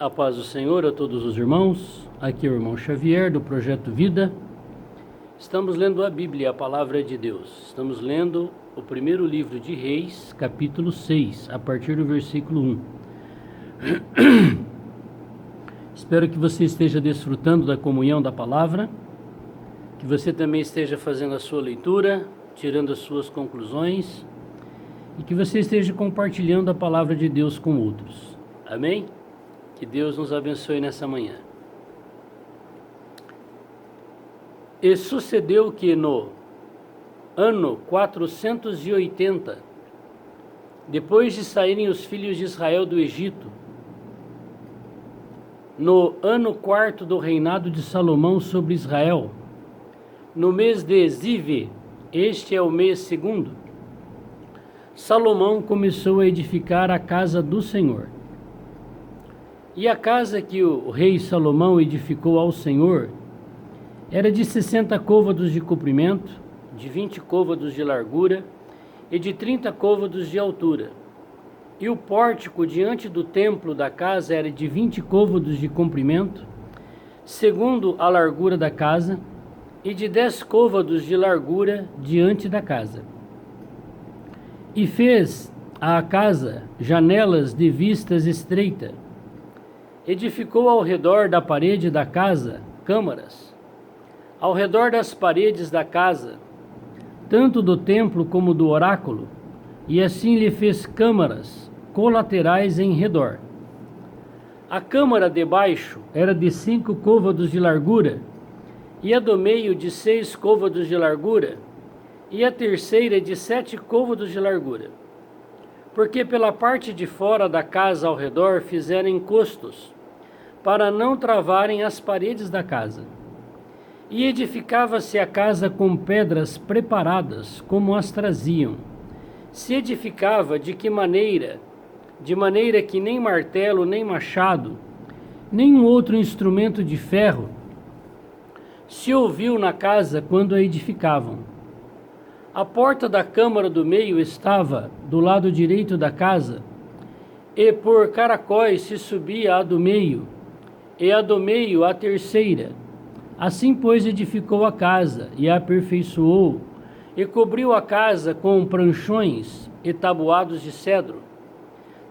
A paz do Senhor a todos os irmãos. Aqui é o irmão Xavier do Projeto Vida. Estamos lendo a Bíblia, a Palavra de Deus. Estamos lendo o primeiro livro de Reis, capítulo 6, a partir do versículo 1. Espero que você esteja desfrutando da comunhão da Palavra, que você também esteja fazendo a sua leitura, tirando as suas conclusões e que você esteja compartilhando a Palavra de Deus com outros. Amém? Que Deus nos abençoe nessa manhã. E sucedeu que no ano 480, depois de saírem os filhos de Israel do Egito, no ano 4º do reinado de Salomão sobre Israel, no mês de Zive, este é o mês segundo, Salomão começou a edificar a casa do Senhor. E a casa que o rei Salomão edificou ao Senhor era de 60 côvados de comprimento, de 20 côvados de largura e de 30 côvados de altura. E o pórtico diante do templo da casa era de 20 côvados de comprimento, segundo a largura da casa, e de 10 côvados de largura diante da casa. E fez à casa janelas de vistas estreita. Edificou ao redor da parede da casa câmaras, ao redor das paredes da casa, tanto do templo como do oráculo, e assim lhe fez câmaras colaterais em redor. A câmara de baixo era de 5 côvados de largura, e a do meio de 6 côvados de largura, e a terceira de 7 côvados de largura. Porque pela parte de fora da casa ao redor fizeram encostos, para não travarem as paredes da casa. E edificava-se a casa com pedras preparadas, como as traziam. Se edificava de que maneira? De maneira que nem martelo, nem machado, nenhum outro instrumento de ferro se ouviu na casa quando a edificavam. A porta da câmara do meio estava do lado direito da casa, e por caracóis se subia a do meio, e a do meio a terceira. Assim, pois, edificou a casa, e a aperfeiçoou, e cobriu a casa com pranchões e tabuados de cedro.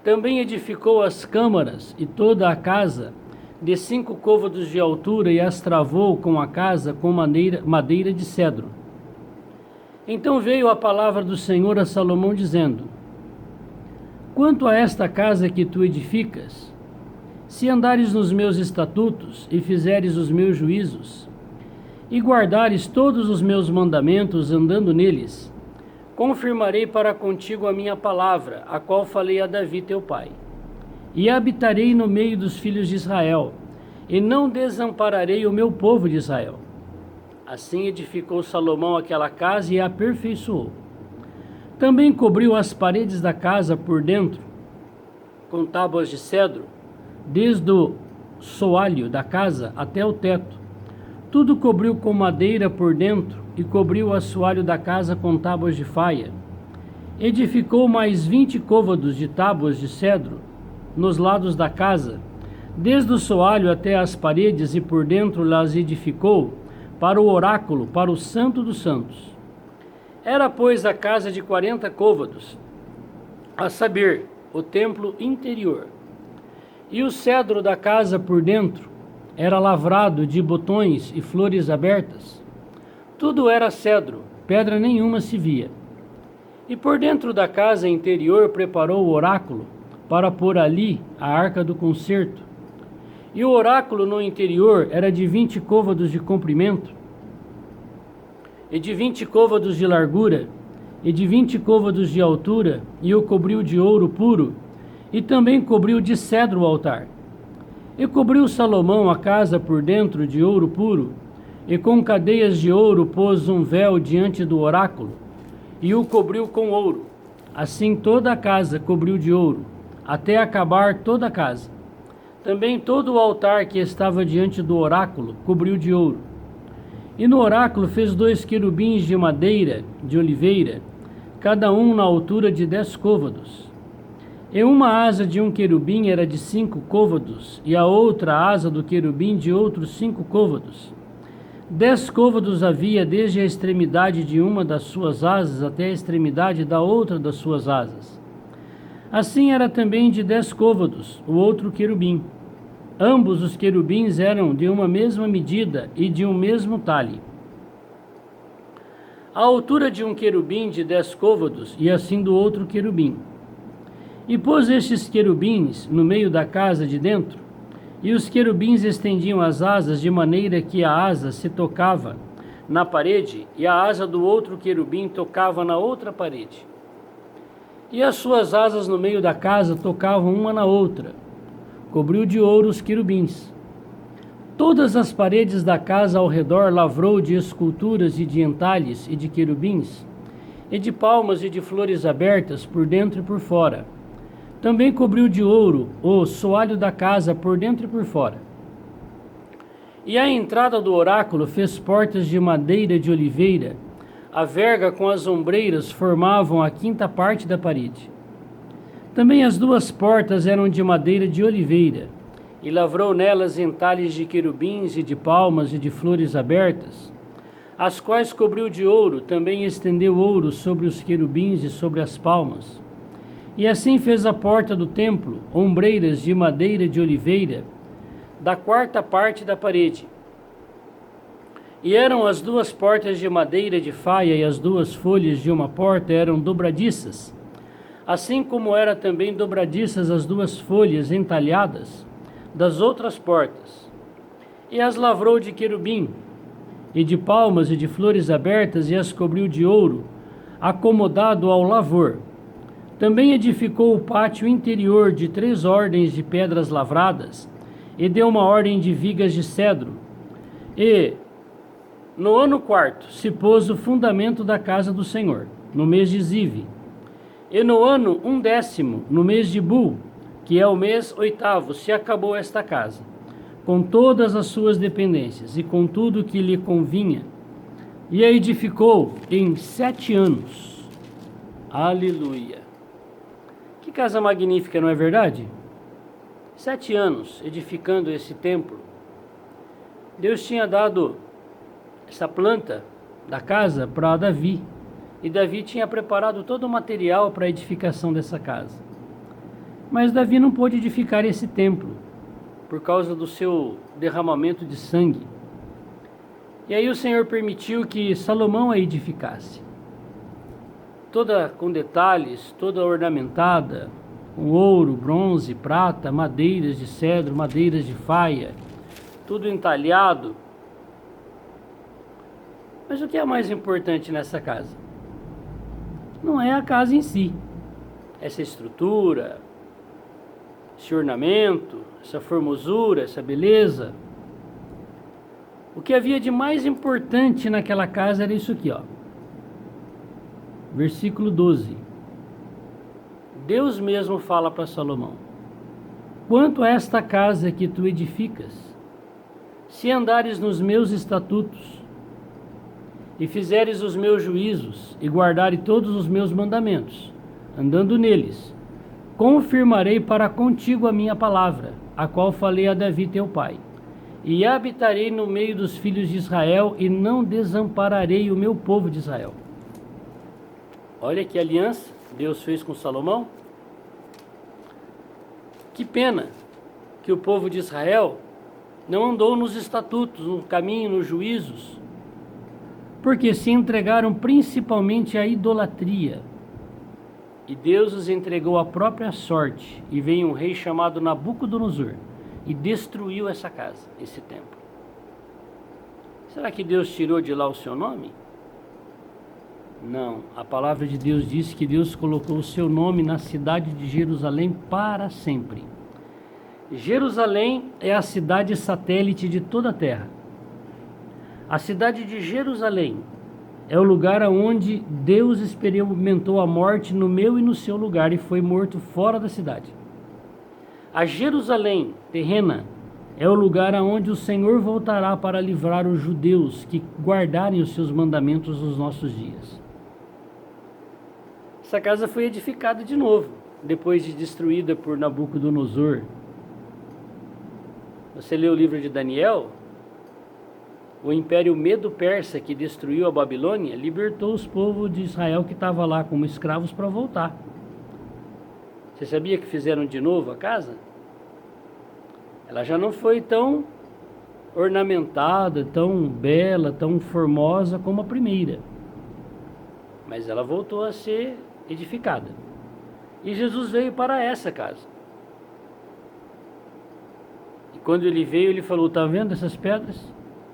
Também edificou as câmaras e toda a casa, de 5 côvados de altura, e as travou com a casa com madeira de cedro. Então veio a palavra do Senhor a Salomão, dizendo: Quanto a esta casa que tu edificas, se andares nos meus estatutos e fizeres os meus juízos, e guardares todos os meus mandamentos andando neles, confirmarei para contigo a minha palavra, a qual falei a Davi teu pai. E habitarei no meio dos filhos de Israel, e não desampararei o meu povo de Israel. Assim edificou Salomão aquela casa e a aperfeiçoou. Também cobriu as paredes da casa por dentro com tábuas de cedro, desde o soalho da casa até o teto. Tudo cobriu com madeira por dentro, e cobriu o assoalho da casa com tábuas de faia. Edificou mais 20 côvados de tábuas de cedro nos lados da casa, desde o soalho até as paredes, e por dentro las edificou para o oráculo, para o Santo dos Santos. Era, pois, a casa de 40 côvados, a saber, o templo interior. E o cedro da casa por dentro era lavrado de botões e flores abertas. Tudo era cedro, pedra nenhuma se via. E por dentro da casa interior preparou o oráculo, para pôr ali a arca do concerto. E o oráculo no interior era de 20 côvados de comprimento, e de 20 côvados de largura, e de 20 côvados de altura, e o cobriu de ouro puro, e também cobriu de cedro o altar. E cobriu Salomão a casa por dentro de ouro puro, e com cadeias de ouro pôs um véu diante do oráculo, e o cobriu com ouro. Assim toda a casa cobriu de ouro, até acabar toda a casa. Também todo o altar que estava diante do oráculo cobriu de ouro. E no oráculo fez 2 querubins de madeira de oliveira, cada um na altura de 10 côvados. E uma asa de um querubim era de 5 côvados, e a outra asa do querubim de outros 5 côvados. 10 côvados havia desde a extremidade de uma das suas asas até a extremidade da outra das suas asas. Assim era também de 10 côvados o outro querubim. Ambos os querubins eram de uma mesma medida e de um mesmo talhe. A altura de um querubim de 10 côvados, e assim do outro querubim. E pôs estes querubins no meio da casa de dentro, e os querubins estendiam as asas de maneira que a asa se tocava na parede, e a asa do outro querubim tocava na outra parede. E as suas asas no meio da casa tocavam uma na outra. Cobriu de ouro os querubins. Todas as paredes da casa ao redor lavrou de esculturas e de entalhes e de querubins, e de palmas e de flores abertas por dentro e por fora. Também cobriu de ouro o soalho da casa por dentro e por fora. E à entrada do oráculo fez portas de madeira de oliveira. A verga com as ombreiras formavam a 5ª parte da parede. Também as 2 portas eram de madeira de oliveira, e lavrou nelas entalhes de querubins e de palmas e de flores abertas, as quais cobriu de ouro. Também estendeu ouro sobre os querubins e sobre as palmas. E assim fez a porta do templo, ombreiras de madeira de oliveira, da 4ª parte da parede. E eram as 2 portas de madeira de faia, e as 2 folhas de uma porta eram dobradiças, assim como era também dobradiças as 2 folhas entalhadas das outras portas. E as lavrou de querubim, e de palmas e de flores abertas, e as cobriu de ouro, acomodado ao lavor. Também edificou o pátio interior de 3 ordens de pedras lavradas, e deu uma ordem de vigas de cedro. E no ano 4º se pôs o fundamento da casa do Senhor, no mês de Zive. E no ano 11º, no mês de Bu, que é o mês 8º, se acabou esta casa, com todas as suas dependências e com tudo que lhe convinha, e a edificou em 7 anos. Aleluia! Que casa magnífica, não é verdade? 7 anos edificando esse templo. Deus tinha dado essa planta da casa para Davi, e Davi tinha preparado todo o material para a edificação dessa casa. Mas Davi não pôde edificar esse templo por causa do seu derramamento de sangue. E aí o Senhor permitiu que Salomão a edificasse, toda com detalhes, toda ornamentada, com ouro, bronze, prata, madeiras de cedro, madeiras de faia, tudo entalhado. Mas o que é mais importante nessa casa? Não é a casa em si, essa estrutura, esse ornamento, essa formosura, essa beleza. O que havia de mais importante naquela casa era isso aqui, ó. Versículo 12. Deus mesmo fala para Salomão: quanto a esta casa que tu edificas, se andares nos meus estatutos, e fizeres os meus juízos, e guardares todos os meus mandamentos, andando neles, confirmarei para contigo a minha palavra, a qual falei a Davi teu pai, e habitarei no meio dos filhos de Israel, e não desampararei o meu povo de Israel. Olha que aliança Deus fez com Salomão. Que pena que o povo de Israel não andou nos estatutos, no caminho, nos juízos, porque se entregaram principalmente à idolatria. E Deus os entregou à própria sorte, e veio um rei chamado Nabucodonosor e destruiu essa casa, esse templo. Será que Deus tirou de lá o seu nome? Não, a palavra de Deus diz que Deus colocou o seu nome na cidade de Jerusalém para sempre. Jerusalém é a cidade satélite de toda a terra. A cidade de Jerusalém é o lugar onde Deus experimentou a morte no meu e no seu lugar e foi morto fora da cidade. A Jerusalém terrena é o lugar aonde o Senhor voltará para livrar os judeus que guardarem os seus mandamentos nos nossos dias. Essa casa foi edificada de novo. depois de destruída por Nabucodonosor. Você lê o livro de Daniel, o Império Medo-Persa, que destruiu a Babilônia, libertou os povos de Israel que estavam lá como escravos para voltar. Você sabia que fizeram de novo a casa? Ela já não foi tão ornamentada, tão bela, tão formosa como a primeira, mas ela voltou a ser edificada. E Jesus veio para essa casa. E quando ele veio, ele falou: tá vendo essas pedras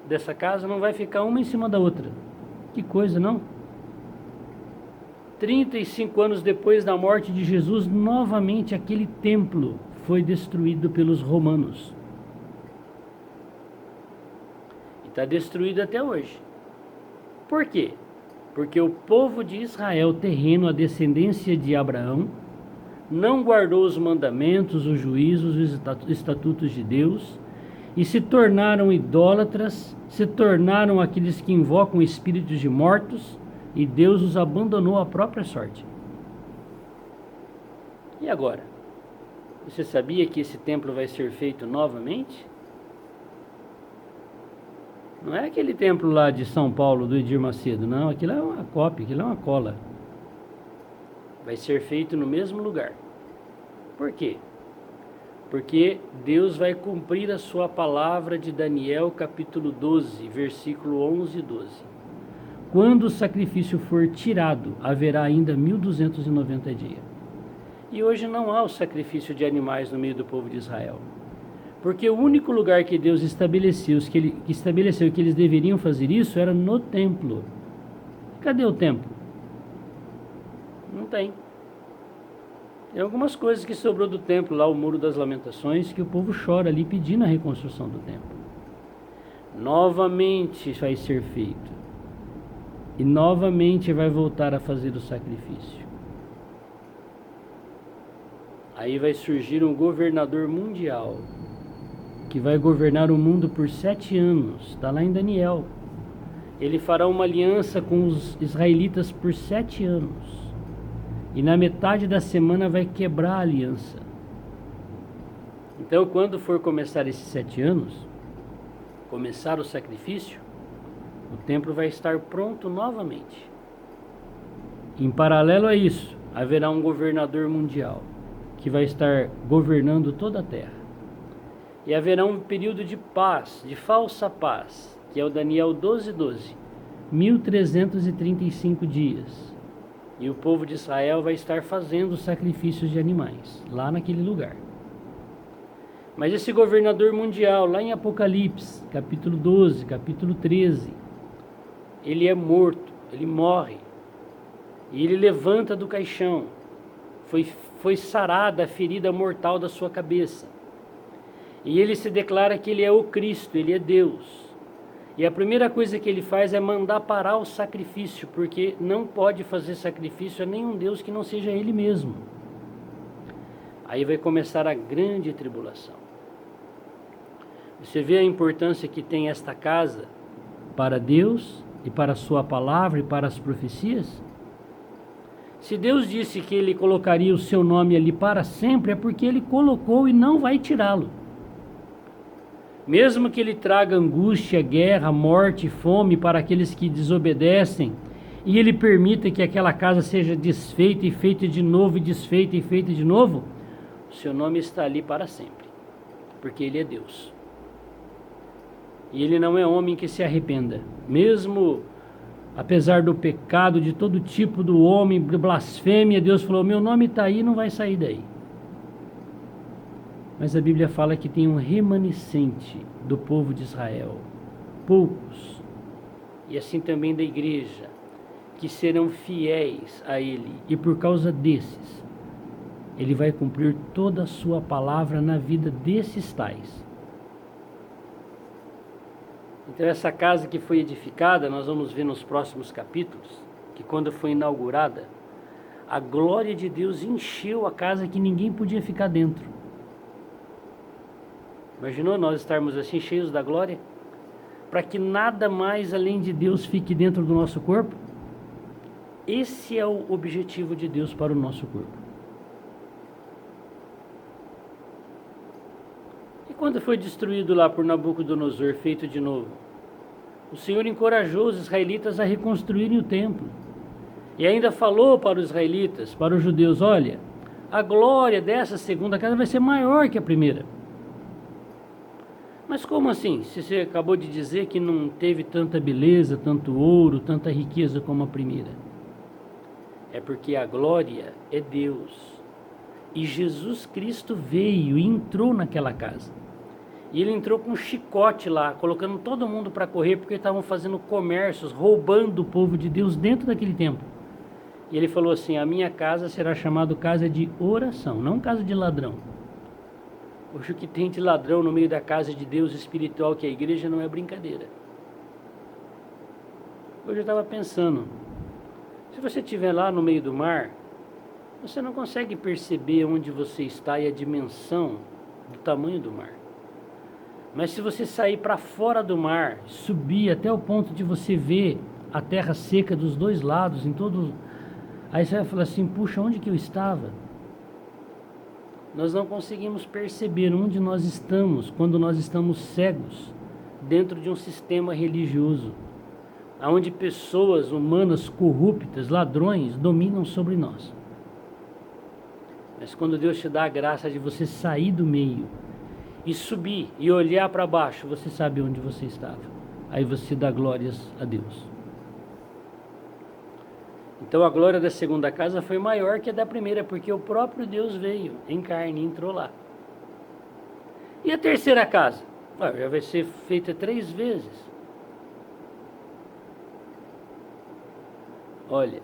dessa casa? Não vai ficar uma em cima da outra. Que coisa, não? 35 anos depois da morte de Jesus, novamente aquele templo foi destruído pelos romanos. E está destruído até hoje. Por quê? Porque o povo de Israel, terreno, a descendência de Abraão, não guardou os mandamentos, os juízos, os estatutos de Deus, e se tornaram idólatras, se tornaram aqueles que invocam espíritos de mortos, e Deus os abandonou à própria sorte. E agora? Você sabia que esse templo vai ser feito novamente? Não é aquele templo lá de São Paulo, do Edir Macedo, não. Aquilo é uma cópia, aquilo é uma cola. Vai ser feito no mesmo lugar. Por quê? Porque Deus vai cumprir a sua palavra de Daniel capítulo 12, versículo 11 e 12. Quando o sacrifício for tirado, haverá ainda 1290 dias. E hoje não há o sacrifício de animais no meio do povo de Israel. Porque o único lugar que Deus estabeleceu que eles deveriam fazer isso era no templo. Cadê o templo? Não tem. Tem algumas coisas que sobrou do templo, lá o Muro das Lamentações, que o povo chora ali pedindo a reconstrução do templo. Novamente vai ser feito. E novamente vai voltar a fazer o sacrifício. Aí vai surgir um governador mundial, que vai governar o mundo por 7 anos. Está lá em Daniel. Ele fará uma aliança com os israelitas por 7 anos. E na metade da semana vai quebrar a aliança. Então, quando for começar esses 7 anos, começar o sacrifício, o templo vai estar pronto novamente. Em paralelo a isso, haverá um governador mundial, que vai estar governando toda a terra. E haverá um período de paz, de falsa paz, que é o Daniel 12:12, 1335 dias. E o povo de Israel vai estar fazendo sacrifícios de animais, lá naquele lugar. Mas esse governador mundial, lá em Apocalipse, capítulo 12, capítulo 13, ele é morto, ele morre. E ele levanta do caixão. Foi sarada a ferida mortal da sua cabeça. E ele se declara que ele é o Cristo, ele é Deus. E a primeira coisa que ele faz é mandar parar o sacrifício, porque não pode fazer sacrifício a nenhum Deus que não seja ele mesmo. Aí vai começar a grande tribulação. Você vê a importância que tem esta casa para Deus e para a sua palavra e para as profecias? Se Deus disse que ele colocaria o seu nome ali para sempre, é porque ele colocou e não vai tirá-lo. Mesmo que ele traga angústia, guerra, morte, fome para aqueles que desobedecem, e ele permita que aquela casa seja desfeita e feita de novo, e desfeita e feita de novo, o seu nome está ali para sempre, porque ele é Deus. E ele não é homem que se arrependa, mesmo apesar do pecado de todo tipo do homem, de blasfêmia, Deus falou: meu nome está aí, não vai sair daí. Mas a Bíblia fala que tem um remanescente do povo de Israel, poucos, e assim também da igreja, que serão fiéis a ele, e por causa desses, ele vai cumprir toda a sua palavra na vida desses tais. Então essa casa que foi edificada, nós vamos ver nos próximos capítulos, que quando foi inaugurada, a glória de Deus encheu a casa que ninguém podia ficar dentro. Imaginou nós estarmos assim cheios da glória? Para que nada mais além de Deus fique dentro do nosso corpo? Esse é o objetivo de Deus para o nosso corpo. quando foi destruído lá por Nabucodonosor, feito de novo, o Senhor encorajou os israelitas a reconstruírem o templo. E ainda falou para os israelitas, para os judeus: olha, a glória dessa segunda casa vai ser maior que a primeira. Mas como assim? Se você acabou de dizer que não teve tanta beleza, tanto ouro, tanta riqueza como a primeira. É porque a glória é Deus. E Jesus Cristo veio e entrou naquela casa. E ele entrou com um chicote lá, colocando todo mundo para correr, porque estavam fazendo comércios, roubando o povo de Deus dentro daquele templo. E ele falou assim: a minha casa será chamada casa de oração, não casa de ladrão. Hoje o que tem de ladrão no meio da casa de Deus espiritual, que é a igreja, não é brincadeira. Hoje eu estava pensando, se você estiver lá no meio do mar, você não consegue perceber onde você está e a dimensão do tamanho do mar. Mas se você sair para fora do mar, subir até o ponto de você ver a terra seca dos dois lados, em todos, aí você vai falar assim: puxa, onde que eu estava? Nós não conseguimos perceber onde nós estamos quando nós estamos cegos dentro de um sistema religioso, onde pessoas humanas corruptas, ladrões, dominam sobre nós. Mas quando Deus te dá a graça de você sair do meio e subir e olhar para baixo, você sabe onde você estava. Aí você dá glórias a Deus. Então a glória da segunda casa foi maior que a da primeira, porque o próprio Deus veio em carne e entrou lá. E a terceira casa? Já vai ser feita 3 vezes. Olha,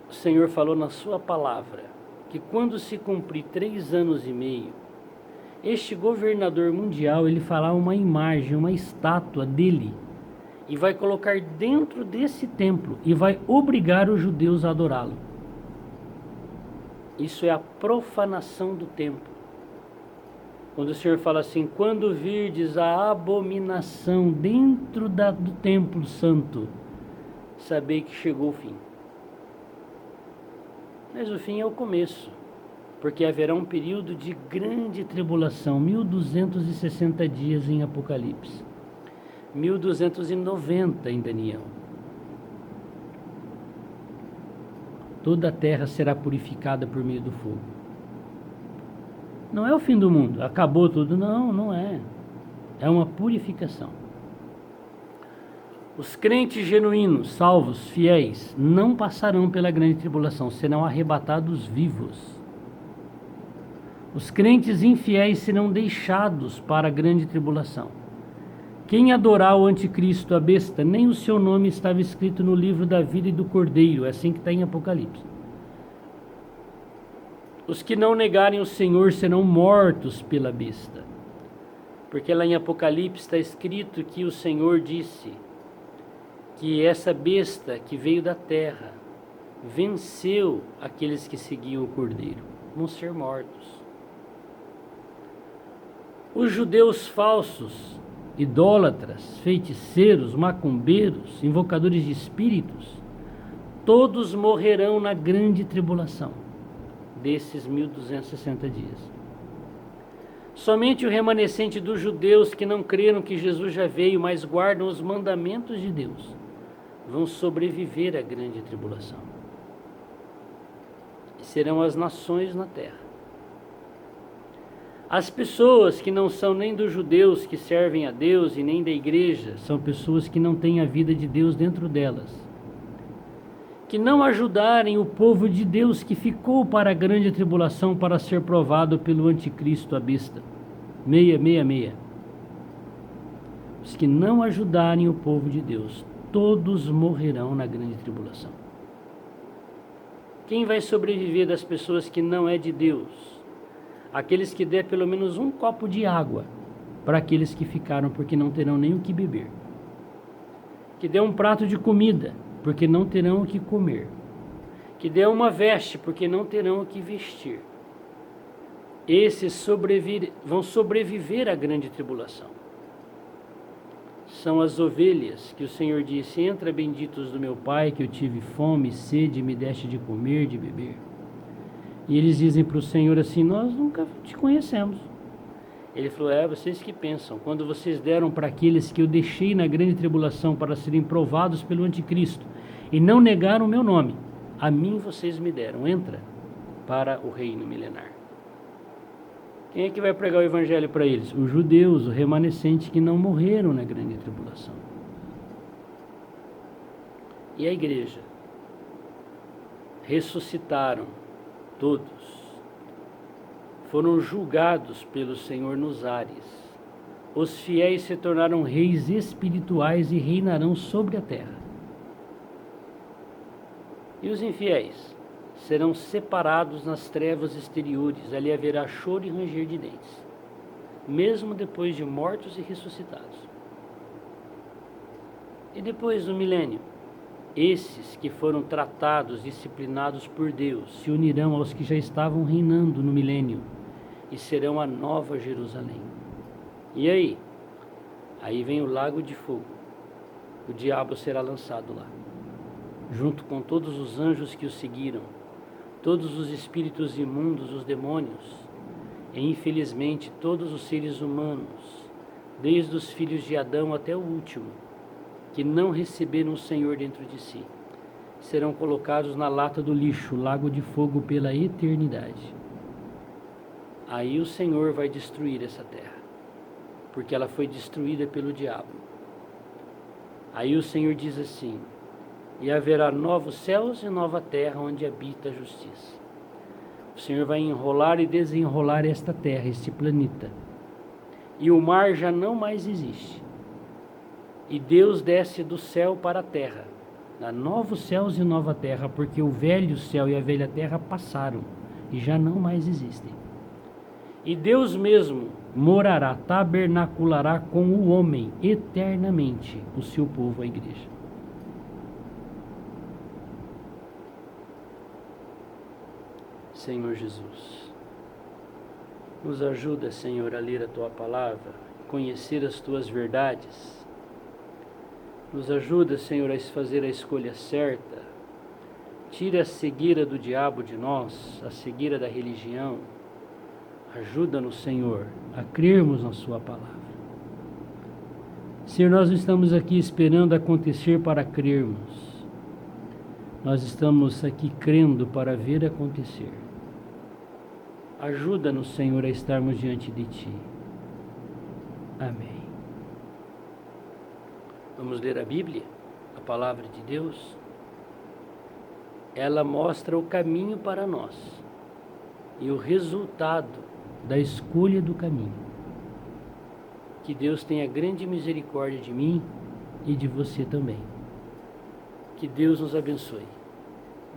o Senhor falou na sua palavra que quando se cumprir 3 anos e meio, este governador mundial, ele fará uma imagem, uma estátua dele, e vai colocar dentro desse templo e vai obrigar os judeus a adorá-lo. Isso é a profanação do templo. Quando o Senhor fala assim: quando virdes a abominação dentro do templo santo, sabei que chegou o fim. Mas o fim é o começo, porque haverá um período de grande tribulação, 1260 dias em Apocalipse, 1290 em Daniel. Toda a terra será purificada por meio do fogo. Não é o fim do mundo, acabou tudo, não é. É uma purificação. Os crentes genuínos, salvos, fiéis, não passarão pela grande tribulação, serão arrebatados vivos. Os crentes infiéis serão deixados para a grande tribulação. Quem adorar o anticristo, a besta, nem o seu nome estava escrito no livro da vida e do Cordeiro, é assim que está em Apocalipse. Os que não negarem o Senhor serão mortos pela besta, porque lá em Apocalipse está escrito que o Senhor disse que essa besta que veio da terra venceu aqueles que seguiam o Cordeiro, vão ser mortos. Os judeus falsos, idólatras, feiticeiros, macumbeiros, invocadores de espíritos, todos morrerão na grande tribulação desses 1260 dias. Somente o remanescente dos judeus que não creram que Jesus já veio, mas guardam os mandamentos de Deus, vão sobreviver à grande tribulação. E serão as nações na terra. As pessoas que não são nem dos judeus que servem a Deus e nem da igreja, são pessoas que não têm a vida de Deus dentro delas, que não ajudarem o povo de Deus que ficou para a grande tribulação para ser provado pelo anticristo, a besta. 666. Os que não ajudarem o povo de Deus, todos morrerão na grande tribulação. Quem vai sobreviver das pessoas que não é de Deus? Aqueles que der pelo menos um copo de água para aqueles que ficaram, porque não terão nem o que beber. Que dê um prato de comida, porque não terão o que comer. Que dê uma veste, porque não terão o que vestir. Esses vão sobreviver à grande tribulação. São as ovelhas que o Senhor disse: entra, benditos do meu Pai, que eu tive fome e sede, e me deste de comer, de beber. E eles dizem para o Senhor assim: nós nunca te conhecemos. Ele falou: vocês que pensam, quando vocês deram para aqueles que eu deixei na grande tribulação para serem provados pelo anticristo, e não negaram o meu nome, a mim vocês me deram, entra para o reino milenar. Quem é que vai pregar o evangelho para eles? Os judeus, o remanescente que não morreram na grande tribulação. E a igreja? Ressuscitaram todos. Foram julgados pelo Senhor nos ares. Os fiéis se tornaram reis espirituais e reinarão sobre a terra. E os infiéis serão separados nas trevas exteriores. Ali haverá choro e ranger de dentes, mesmo depois de mortos e ressuscitados. E depois do milênio, esses que foram tratados, disciplinados por Deus, se unirão aos que já estavam reinando no milênio e serão a nova Jerusalém. E aí? Aí vem o lago de fogo. O diabo será lançado lá, junto com todos os anjos que o seguiram, todos os espíritos imundos, os demônios, e infelizmente todos os seres humanos, desde os filhos de Adão até o último, que não receberam o Senhor dentro de si, serão colocados na lata do lixo, lago de fogo, pela eternidade. Aí o Senhor vai destruir essa terra, porque ela foi destruída pelo diabo. Aí o Senhor diz assim: e haverá novos céus e nova terra onde habita a justiça. O Senhor vai enrolar e desenrolar esta terra, este planeta. E o mar já não mais existe. E Deus desce do céu para a terra, na novos céus e nova terra, porque o velho céu e a velha terra passaram e já não mais existem. E Deus mesmo morará, tabernaculará com o homem eternamente, o seu povo, a igreja. Senhor Jesus, nos ajuda, Senhor, a ler a Tua palavra, conhecer as Tuas verdades. Nos ajuda, Senhor, a fazer a escolha certa. Tira a cegueira do diabo de nós, a cegueira da religião. Ajuda-nos, Senhor, a crermos na Sua palavra. Senhor, nós não estamos aqui esperando acontecer para crermos. Nós estamos aqui crendo para ver acontecer. Ajuda-nos, Senhor, a estarmos diante de Ti. Amém. Vamos ler a Bíblia, a palavra de Deus. Ela mostra o caminho para nós e o resultado da escolha do caminho. Que Deus tenha grande misericórdia de mim e de você também. Que Deus nos abençoe.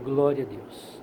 Glória a Deus.